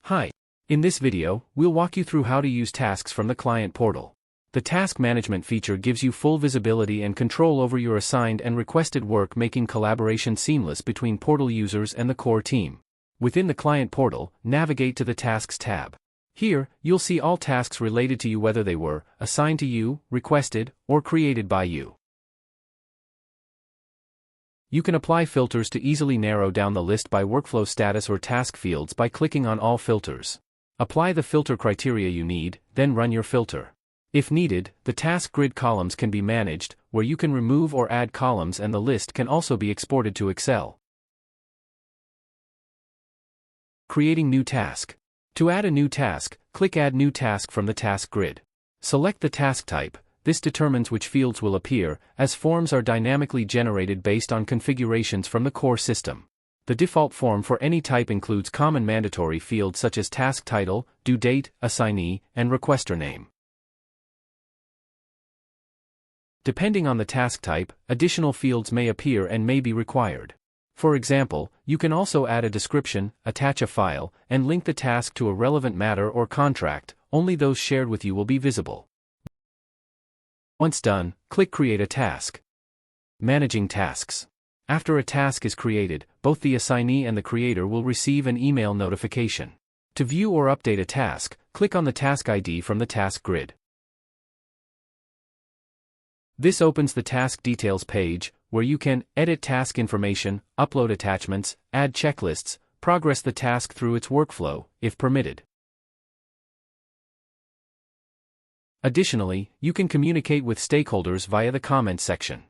Hi. In this video, we'll walk you through how to use tasks from the Client Portal. The Task Management feature gives you full visibility and control over your assigned and requested work, making collaboration seamless between Portal users and the core team. Within the Client Portal, navigate to the Tasks tab. Here, you'll see all tasks related to you, whether they were assigned to you, requested, or created by you. You can apply filters to easily narrow down the list by workflow status or task fields by clicking on all filters. Apply the filter criteria you need, then run your filter. If needed, the task grid columns can be managed, where you can remove or add columns, and the list can also be exported to Excel. Creating new task. To add a new task, click Add New Task from the task grid. Select the task type. This determines which fields will appear, as forms are dynamically generated based on configurations from the core system. The default form for any type includes common mandatory fields such as task title, due date, assignee, and requester name. Depending on the task type, additional fields may appear and may be required. For example, you can also add a description, attach a file, and link the task to a relevant matter or contract. Only those shared with you will be visible. Once done, click Create a Task. Managing tasks. After a task is created, both the assignee and the creator will receive an email notification. To view or update a task, click on the task ID from the task grid. This opens the task details page, where you can edit task information, upload attachments, add checklists, progress the task through its workflow, if permitted. Additionally, you can communicate with stakeholders via the comments section.